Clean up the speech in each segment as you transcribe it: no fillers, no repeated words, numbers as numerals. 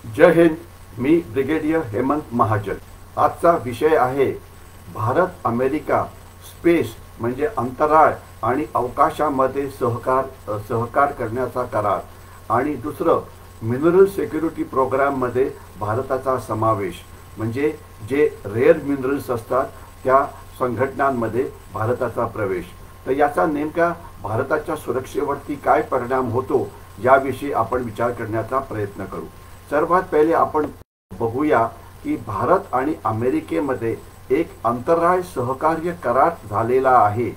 जय हिंद। मी brigadier Hemant Mahajan. आजचा विषय आहे भारत अमेरिका स्पेस म्हणजे अंतराळ आणि अवकाशामध्ये सहकार करण्याचा करार आणि दुसरं मिनरल सिक्युरिटी प्रोग्राममध्ये भारताचा समावेश म्हणजे जे रेअर मिनरल्स असतात त्या संघटनांमध्ये भारताचा प्रवेश। तर याचा नेमका भारताच्या सुरक्षेवरती काय परिणाम होतो याविषयी आपण विचार करण्याचा प्रयत्न करू। सर्वात पहिले आपण बघूया की भारत आणि अमेरिकेमध्ये एक अंतराळ सहकार्य करार झालेला आहे।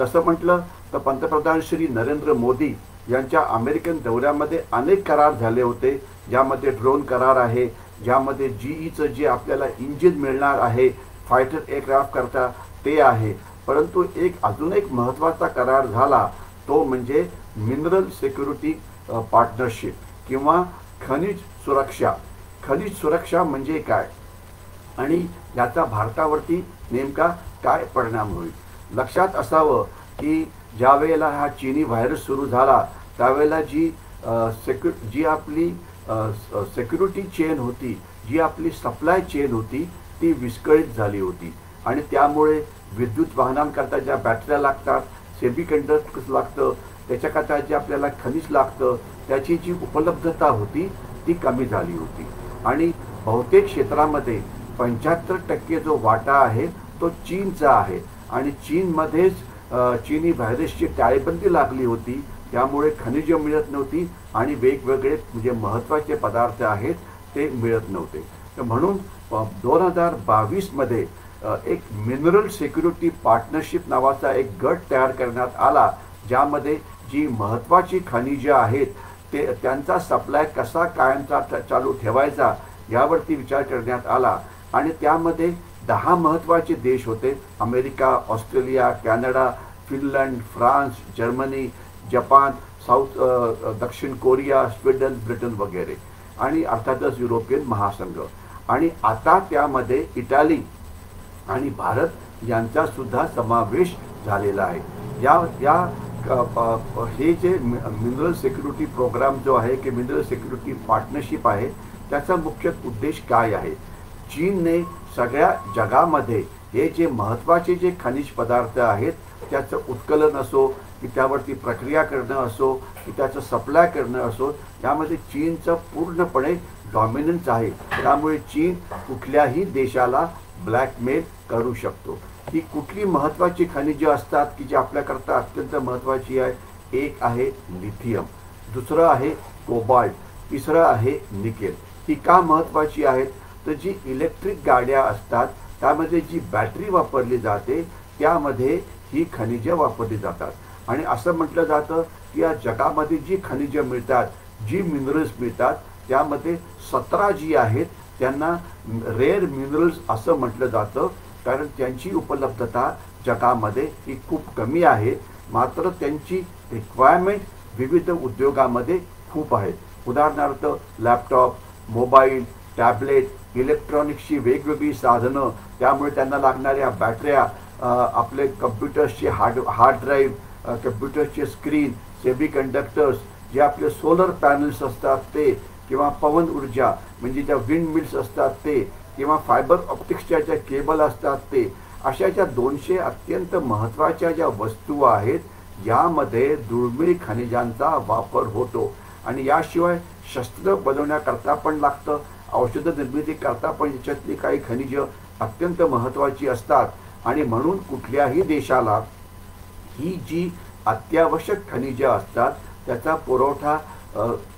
तसं म्हटलं तर पंतप्रधान श्री नरेंद्र मोदी यांच्या अमेरिकन दौऱ्यामध्ये अनेक करार झाले होते, ज्यामध्ये ड्रोन करार आहे, ज्यामध्ये जीईचं जे आपल्याला इंजिन मिळणार आहे फायटर एअरक्राफ्ट करता ते आहे। परंतु अजून एक महत्त्वाचा करार झाला तो म्हणजे मिनरल सिक्युरिटी पार्टनरशिप किंवा खनिज सुरक्षा। खनिज सुरक्षा म्हणजे काय आणि याचा भारतावरती नेमका काय परिणाम होईल। लक्षात असावं की ज्यावेळेला हा चीनी व्हायरस सुरू झाला त्यावेळेला जी आपली सिक्युरिटी चेन होती, जी आपली सप्लाय चेन होती ती विस्कळीत झाली होती आणि त्यामुळे विद्युत वाहनांकरता ज्या बॅटऱ्या लागतात, सेमीकंडक्टर्स लागतं, त्याच्याकरता जे आपल्याला खनिज लागतं त्याची जी उपलब्धता होती ती कमी झाली होती आणि बहुतेक क्षेत्रामध्ये 75% जो वाटा आहे तो चीनचा आहे आणि चीनमध्येच चीनी व्हायरसची टाळेबंदी लागली होती, त्यामुळे खनिजे मिळत नव्हती आणि वेगवेगळे म्हणजे महत्त्वाचे पदार्थ आहेत ते मिळत नव्हते। तर म्हणून 2022 मध्ये एक मिनरल सिक्युरिटी पार्टनरशिप नावाचा एक गट तयार करण्यात आला, ज्यामध्ये जी महत्त्वाची खनिजे आहेत त्यांचा सप्लाय कसा कायमचा चालू ठेवायचा यावरती विचार करण्यात आला आणि त्यामध्ये 10 महत्त्वाचे देश होते, America, Australia, Canada, Finland, France, Germany, Japan, दक्षिण कोरिया, स्वीडन, ब्रिटन वगैरे आणि अर्थातच युरोपियन महासंघ आणि आता त्यामध्ये इटाली आणि भारत यांचा सुद्धा समावेश झालेला आहे। हे जे मिनरल सिक्युरिटी प्रोग्राम जो आहे की मिनरल सिक्युरिटी पार्टनरशिप आहे त्याचा मुख्य उद्देश काय आहे। चीनने सगळ्या जगामध्ये हे जे महत्त्वाचे जे खनिज पदार्थ आहेत त्याचं उत्कलन असो की त्यावरती प्रक्रिया करणं असो की त्याचं सप्लाय करणं असो, यामध्ये चीनचं पूर्णपणे डॉमिनन्स आहे। त्यामुळे चीन कुठल्याही देशाला ब्लॅकमेल करू शकतो। ही कुठली महत्त्वाची खनिजे असतात की जी आपल्याकरता अत्यंत महत्त्वाची आहे। एक आहे लिथियम, दुसरं आहे कोबाल्ट, तिसरं आहे निकेल। ही का महत्त्वाची आहेत तर जी इलेक्ट्रिक गाड्या असतात त्यामध्ये जी बॅटरी वापरली जाते त्यामध्ये ही खनिजे वापरली जातात आणि असं म्हटलं जातं की या जगामध्ये जी खनिजे मिळतात, जी मिनरल्स मिळतात त्यामध्ये 17 जी आहेत त्यांना रेअर मिनरल्स असं म्हटलं जातं, कारण त्यांची उपलब्धता जगामध्ये ही खूप कमी आहे, मात्र त्यांची रिक्वायरमेंट विविध उद्योगामध्ये खूप आहे। उदाहरणार्थ लॅपटॉप, मोबाईल, टॅबलेट, इलेक्ट्रॉनिक्सची वेगवेगळी साधनं, त्यामुळे त्यांना लागणाऱ्या बॅटऱ्या, आपले कम्प्युटर्सचे हार्ड ड्राईव्ह, कम्प्युटरचे स्क्रीन, सेमीकंडक्टर्स, जे आपले सोलर पॅनल्स असतात ते, किंवा पवन ऊर्जा म्हणजे ज्या विंड मिल्स असतात ते, किंवा फायबर ऑप्टिक्सच्या ज्या केबल असतात ते, अशा ज्या 200 अत्यंत महत्त्वाच्या ज्या वस्तू आहेत यामध्ये दुर्मिळ खनिजांचा वापर होतो आणि याशिवाय शस्त्र बनवण्याकरता पण लागतं, औषध निर्मिती करता पण याच्यातली काही खनिजं अत्यंत महत्त्वाची असतात आणि म्हणून कुठल्याही देशाला ही जी अत्यावश्यक खनिजे असतात त्याचा पुरवठा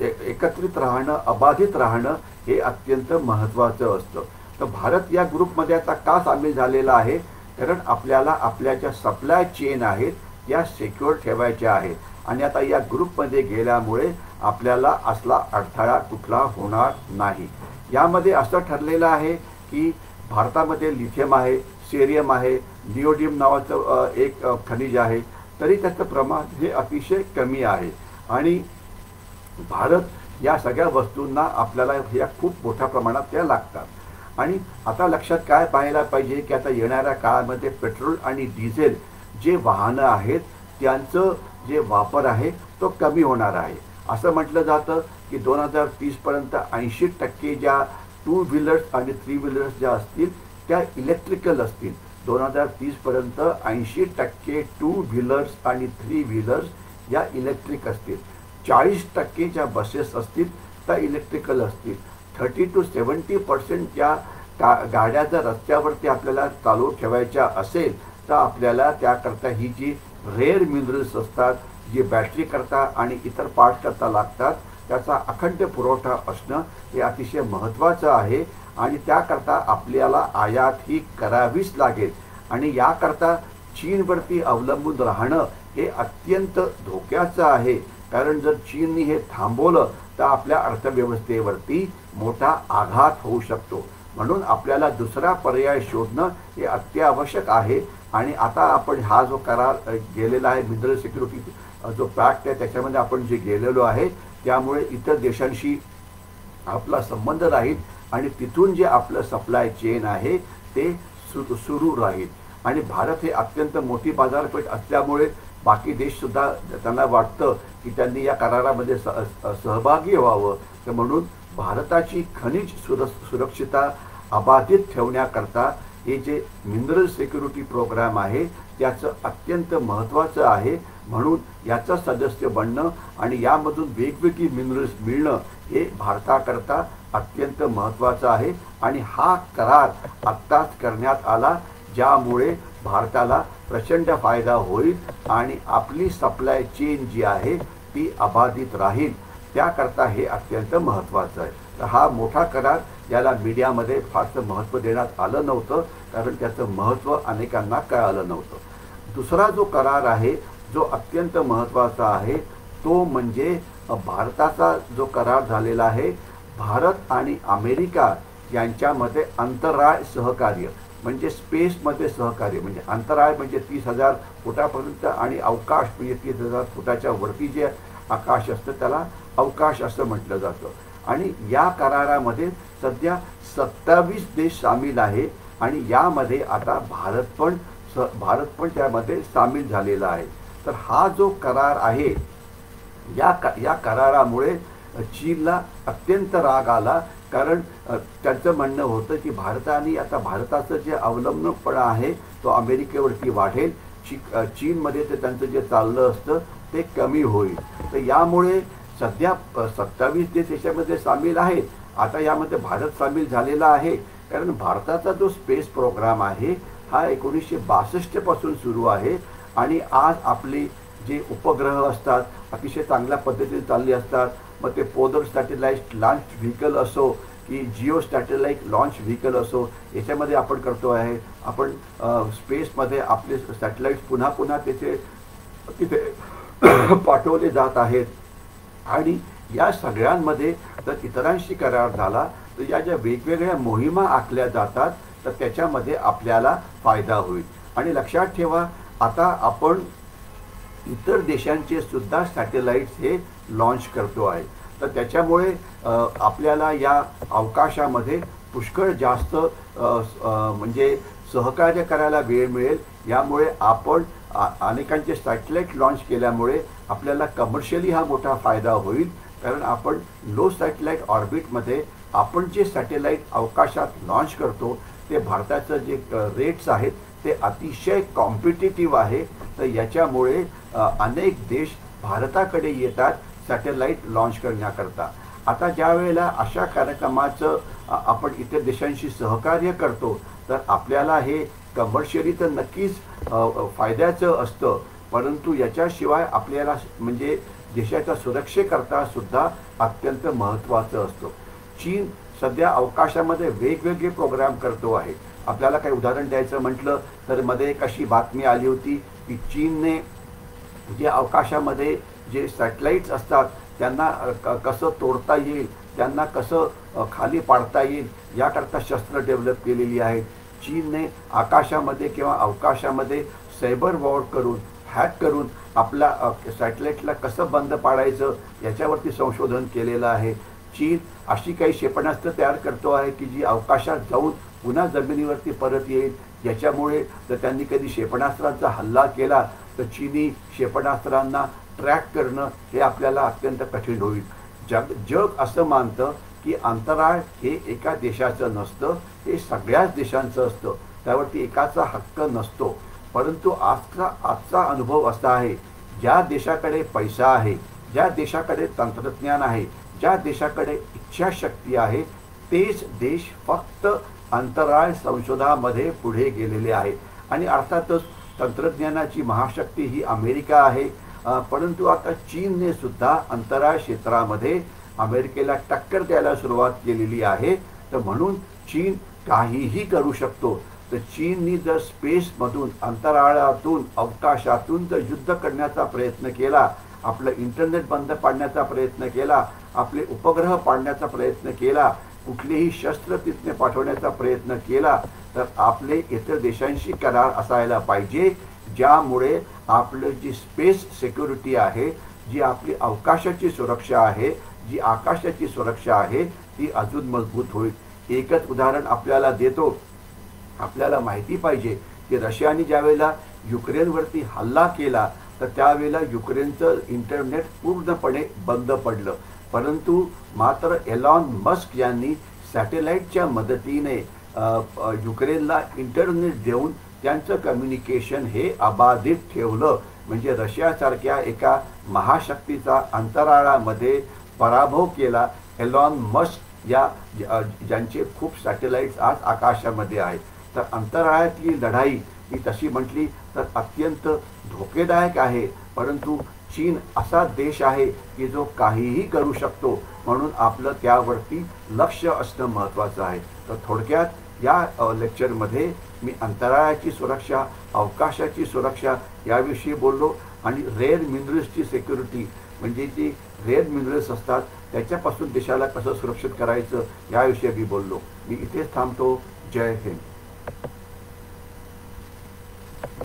एकत्रित राहणं, अबाधित राहणं हे अत्यंत महत्त्वाचं असतं। तर भारत या ग्रुपमध्ये आता का सामील झालेला आहे, कारण आपल्याला आपल्या ज्या सप्लाय चेन आहेत त्या सिक्युअर ठेवायच्या आहेत आणि आता या ग्रुपमध्ये गेल्यामुळे आपल्याला असला अडथळा कुठला होणार नाही। यामध्ये असं ठरलेलं आहे की भारतामध्ये लिथियम आहे, सेरियम आहे, निओडियम नावाचं एक खनिज आहे, तरी त्याचं प्रमाण हे अतिशय कमी आहे आणि भारत या सगळ्या वस्तूंना आपल्याला ह्या खूप मोठ्या प्रमाणात त्या लागतात। आणि आता लक्षात काय पाहायला पाहिजे की आता येणाऱ्या काळामध्ये पेट्रोल आणि डिझेल जे वाहनं आहेत त्यांचं जे वापर आहे तो कमी होणार आहे। असं म्हटलं जातं की 2030 पर्यंत 80% ज्या टू व्हीलर्स आणि थ्री व्हीलर्स ज्या असतील त्या इलेक्ट्रिकल असतील. 2030 पर्यंत 80% टू व्हीलर्स आणि थ्री व्हीलर्स या इलेक्ट्रिक असतील. 40% ज्या बसेस असतील त्या इलेक्ट्रिकल असतील. 30 to 70% ज्या गाड्या जर रस्त्यावरती आपल्याला चालू ठेवायच्या असेल तर आपल्याला त्याकरता ही जी रेअर मिनरल्स असतात, जी बॅटरी करता आणि इतर पार्ट करता लागतात, त्याचा अखंड पुरवठा असणं हे अतिशय महत्त्वाचं आहे. आणि त्याकरता आपल्याला आयात ही करावीच लागेल. आणि याकरता चीनवरती अवलंबून राहणं हे अत्यंत धोक्याचं आहे. कारण जर चीनने हे थांबवलं तर आपल्या अर्थव्यवस्थेवरती मोठा आघात होऊ शकतो. म्हणून आपल्याला दुसरा पर्याय शोधणं हे अत्यावश्यक आहे. आणि आता आपण हा जो करार गेलेला आहे, मिनरल सिक्युरिटी जो पॅक्ट आहे, त्याच्यामध्ये आपण जे गेलेलो आहे, त्यामुळे इतर देशांशी आपला संबंध राहील आणि तिथून जे आपलं सप्लाय चेन आहे ते सुरू राहील. आणि भारत हे अत्यंत मोठी बाजारपेठ असल्यामुळे बाकी देशसुद्धा त्यांना वाटतं की त्यांनी या करारामध्ये सहभागी व्हावं. तर म्हणून भारताची खनिज सुरक्षितता अबाधित ठेवण्याकरता हे जे मिनरल सिक्युरिटी प्रोग्राम आहे त्याचं अत्यंत महत्त्वाचं आहे. म्हणून याचं सदस्य बनणं आणि यामधून वेगवेगळी मिनरल्स मिळणं हे भारताकरता अत्यंत महत्त्वाचं आहे. आणि हा करार आत्ताच करण्यात आला, ज्यामुळे भारताला प्रचंड फायदा होईल आणि आपली सप्लाय चेन जी आहे ती अबाधित राहील. त्याकरता हे अत्यंत महत्त्वाचं आहे. तर हा मोठा करार, याला मीडियामध्ये फारसं महत्त्व देण्यात आलं नव्हतं, कारण त्याचं महत्त्व अनेकांना कळालं नव्हतं. दुसरा जो करार आहे जो अत्यंत महत्त्वाचा आहे तो म्हणजे भारताचा जो करार झालेला आहे, भारत आणि अमेरिका यांच्यामध्ये अंतराळ सहकार्य म्हणजे स्पेसमध्ये सहकार्य. म्हणजे अंतराळ म्हणजे 30,000 फुटापर्यंत आणि अवकाश म्हणजे 30,000 फुटाच्या वरती जे आकाश असतं त्याला अवकाश असं म्हटलं जातं. आणि या करारामध्ये सध्या 27 देश सामील आहे आणि यामध्ये आता भारत पण त्यामध्ये सामील झालेला आहे. तर हा जो करार आहे, या करारामुळे चीनला अत्यंत राग आला. कारण त्यांचं म्हणणं होतं की भारताने आता भारताचं जे अवलंबूनपणा आहे तो अमेरिकेवरती वाढेल, चीनमध्ये ते त्यांचं जे चाललं असतं ते कमी होईल. तर यामुळे सध्या 27 देश याच्यामध्ये सामील आहेत. आता यामध्ये भारत सामील झालेला आहे. कारण भारताचा जो स्पेस प्रोग्राम आहे हा 1962 पासून सुरू आहे. आणि आज आपले जे उपग्रह असतात अतिशय चांगल्या पद्धतीने चालले असतात. मग ते पोलर सॅटेलाइट लॉन्च व्हेकल असो की जिओ सॅटेलाइट लॉन्च व्हेकल असो, याच्यामध्ये आपण करतो आहे. आपण स्पेसमध्ये आपले सॅटेलाइट्स पुन्हा पुन्हा तिथे पाठवले जात आहेत. आणि या सगळ्यांमध्ये जर इतरांशी करार झाला तर या ज्या वेगवेगळ्या मोहिमा आखल्या जातात तर त्याच्यामध्ये आपल्याला फायदा होईल. आणि लक्षात ठेवा, आता आपण इतर देशांचे सुद्धा सॅटेलाइट्स हे लॉन्च करतो आहे. तर त्याच्यामुळे आपल्याला या अवकाशामध्ये पुष्कळ जास्त म्हणजे सहकार्य करायला वेळ मिळेल. यामुळे आपण अनेकांचे सॅटेलाइट लॉन्च केल्यामुळे आपल्याला कमर्शियली हा मोठा फायदा होईल. कारण आपण लो सॅटेलाइट ऑर्बिटमध्ये आपण जे सॅटेलाइट अवकाशात लॉन्च करतो ते भारताचं जे रेट्स आहेत ते अतिशय कॉम्पिटिटिव्ह आहे. तर याच्यामुळे अनेक देश भारताकडे येतात सॅटेलाइट लॉन्च करण्याकरता. आता ज्या वेळेला अशा कार्यक्रमाचं आपण इतर देशांशी सहकार्य करतो तर आपल्याला हे कमर्शियली तर नक्कीच फायद्याचं असतं, परंतु याच्याशिवाय आपल्याला म्हणजे देशाच्या सुरक्षेकरता सुद्धा अत्यंत महत्त्वाचं असतं. चीन सध्या अवकाशामध्ये वेगवेगळे प्रोग्राम करतो आहे. आपल्याला काही उदाहरण द्यायचं म्हटलं तर मध्ये एक अशी बातमी आली होती की चीनने जे अवकाशामध्ये जे सॅटेलाइट्स असतात त्यांना कसं तोडता येईल, त्यांना कसं खाली पाडता येईल याकरता शस्त्र डेव्हलप केलेली आहेत. चीनने आकाशामध्ये किंवा अवकाशामध्ये सायबर वॉर करून हॅक करून आपल्या सॅटेलाइटला कसं बंद पाडायचं याच्यावरती संशोधन केलेलं आहे. चीन अशी काही क्षेपणास्त्र तयार करतो आहे की जी अवकाशात जाऊन पुन्हा जमिनीवरती परत येईल. याच्यामुळे जर त्यांनी कधी क्षेपणास्त्रांचा हल्ला केला तर चीनी क्षेपणास्त्रांना ट्रॅक करणं हे आपल्याला अत्यंत कठीण होईल. जग असं मानतं की अंतराळ हे एका देशाचं नसतं, हे सगळ्याच देशांचं असतं, त्यावरती एकाचा हक्क नसतो. परंतु आजचा अनुभव असा आहे, ज्या देशाकडे पैसा आहे, ज्या देशाकडे तंत्रज्ञान आहे, ज्या देशाकडे इच्छाशक्ती आहे, तेच देश फक्त अंतराळ संशोधनामध्ये पुढे गेलेले आहेत. आणि अर्थातच तंत्रज्ञानाची महाशक्ती ही अमेरिका आहे, परंतु आता चीनने सुद्धा अंतराळ क्षेत्रामध्ये अमेरिकेला टक्कर द्यायला सुरुवात केलेली आहे. तर म्हणून चीन काहीही करू शकतो. तर चीननी जर स्पेसमधून, अंतराळातून, अवकाशातून जर युद्ध करण्याचा प्रयत्न केला, आपलं इंटरनेट बंद पाडण्याचा प्रयत्न केला, आपले उपग्रह पाडण्याचा प्रयत्न केला, कुठलेही शस्त्र तिथने पाठवण्याचा प्रयत्न केला, तर आपले इतर देशांशी करार असायला पाहिजे, ज्यामुळे आपलं जी स्पेस सिक्युरिटी आहे, जी आपली अवकाशाची सुरक्षा आहे, जी आकाशाची सुरक्षा आहे, ती अजून मजबूत होईल. एकच उदाहरण आपल्याला देतो. आपल्याला माहिती पाहिजे की रशियाने ज्यावेळेला युक्रेनवरती हल्ला केला, तर त्यावेळेला युक्रेनचं इंटरनेट पूर्णपणे बंद पडलं. परंतु मात्र एलॉन मस्क यांनी सॅटेलाईटच्या मदतीने युक्रेनला इंटरनेट देऊन त्यांचं कम्युनिकेशन हे अबाधित ठेवलं. म्हणजे रशियासारख्या एका महाशक्तीचा अंतराळामध्ये पराभव केला एलॉन मस्क या ज्यांचे खूप सॅटेलाइट्स आज आकाशामध्ये आहेत. तर अंतराळातली लढाई ही तशी म्हटली तर अत्यंत धोकेदायक आहे. परंतु चीन असा देश आहे की जो काहीही करू शकतो, म्हणून आपलं त्यावरती लक्ष असणं महत्त्वाचं आहे. तर थोडक्यात या लेक्चरमध्ये मी अंतराळाची सुरक्षा, अवकाशाची सुरक्षा याविषयी बोललो आणि रेअर मिनरल्सची सिक्युरिटी, म्हणजे जी रेअर मिनरल्स असतात त्याच्यापासून देशाला कसं सुरक्षित करायचं याविषयी मी बोललो. मी इथेच थांबतो. जय हिंद.